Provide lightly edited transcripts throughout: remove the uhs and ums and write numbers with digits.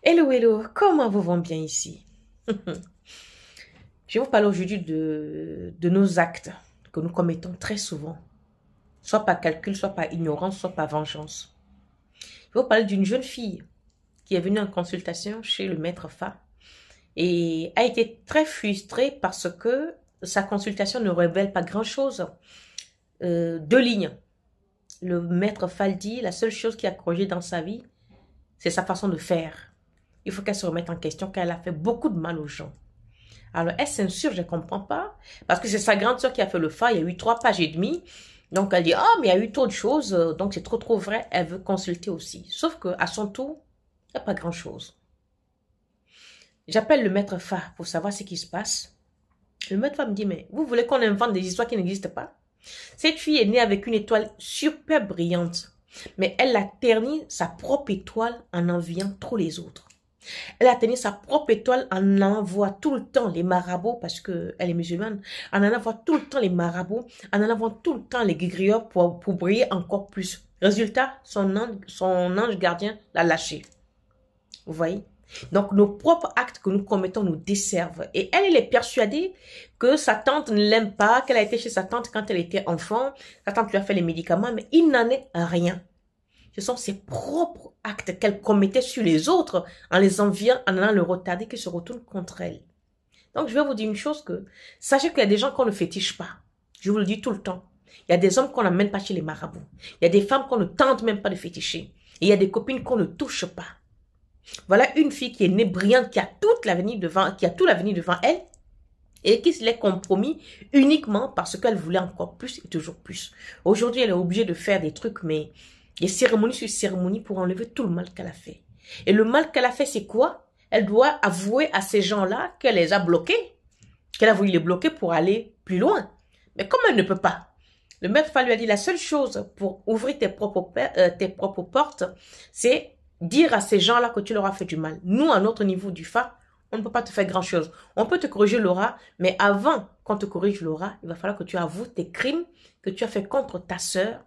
Hello, hello, comment vous vont bien ici? Je vais vous parler aujourd'hui de nos actes que nous commettons très souvent, soit par calcul, soit par ignorance, soit par vengeance. Je vais vous parler d'une jeune fille qui est venue en consultation chez le maître Fa et a été très frustrée parce que sa consultation ne révèle pas grand-chose. Deux lignes. Le maître Fa dit, la seule chose qui a corrigé dans sa vie, c'est sa façon de faire. Il faut qu'elle se remette en question car elle a fait beaucoup de mal aux gens. Alors, elle s'insurge, je ne comprends pas. Parce que c'est sa grande soeur qui a fait le Fa. Il y a eu 3 pages et demie. Donc, elle dit, oh, mais il y a eu trop de choses. Donc, c'est trop vrai. Elle veut consulter aussi. Sauf qu'à son tour, il n'y a pas grand-chose. J'appelle le maître Fa pour savoir ce qui se passe. Le maître Fa me dit, mais vous voulez qu'on invente des histoires qui n'existent pas? Cette fille est née avec une étoile super brillante. Mais elle a terni sa propre étoile en enviant trop les autres. Elle a tenu sa propre étoile en envoie tout le temps les marabouts, parce qu'elle est musulmane, en envoie tout le temps les marabouts, en envoie tout le temps les griots pour briller encore plus. Résultat, son ange gardien l'a lâché. Vous voyez? Donc, nos propres actes que nous commettons nous desservent. Et elle est persuadée que sa tante ne l'aime pas, qu'elle a été chez sa tante quand elle était enfant, sa tante lui a fait les médicaments, mais il n'en est rien. Ce sont ses propres actes qu'elle commettait sur les autres en les enviant, en allant le retarder, qui se retournent contre elle. Donc, je vais vous dire une chose que, sachez qu'il y a des gens qu'on ne fétiche pas. Je vous le dis tout le temps. Il y a des hommes qu'on n'amène pas chez les marabouts. Il y a des femmes qu'on ne tente même pas de féticher. Et il y a des copines qu'on ne touche pas. Voilà une fille qui est née brillante, qui a tout l'avenir devant elle, et qui se l'est compromis uniquement parce qu'elle voulait encore plus et toujours plus. Aujourd'hui, elle est obligée de faire des trucs, mais des cérémonies sur cérémonies pour enlever tout le mal qu'elle a fait. Et le mal qu'elle a fait, c'est quoi? Elle doit avouer à ces gens-là qu'elle les a bloqués, qu'elle a voulu les bloquer pour aller plus loin. Mais comme elle ne peut pas, le maître Fa lui a dit, la seule chose pour ouvrir tes propres portes, c'est dire à ces gens-là que tu leur as fait du mal. Nous, à notre niveau du Fa, on ne peut pas te faire grand-chose. On peut te corriger l'aura, mais avant qu'on te corrige l'aura, il va falloir que tu avoues tes crimes que tu as fait contre ta sœur,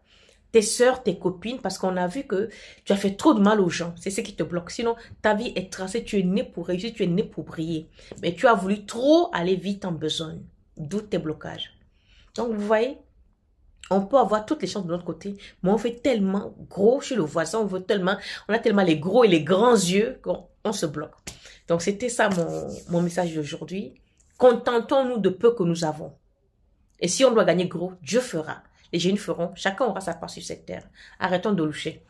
tes sœurs, tes copines, parce qu'on a vu que tu as fait trop de mal aux gens. C'est ce qui te bloque. Sinon, ta vie est tracée. Tu es né pour réussir, tu es né pour briller. Mais tu as voulu trop aller vite en besogne. D'où tes blocages. Donc, vous voyez, on peut avoir toutes les chances de notre côté, mais on fait tellement gros chez le voisin, on a tellement les gros et les grands yeux qu'on se bloque. Donc, c'était ça mon message d'aujourd'hui. Contentons-nous de peu que nous avons. Et si on doit gagner gros, Dieu fera. Les génies feront. Chacun aura sa part sur cette terre. Arrêtons de loucher.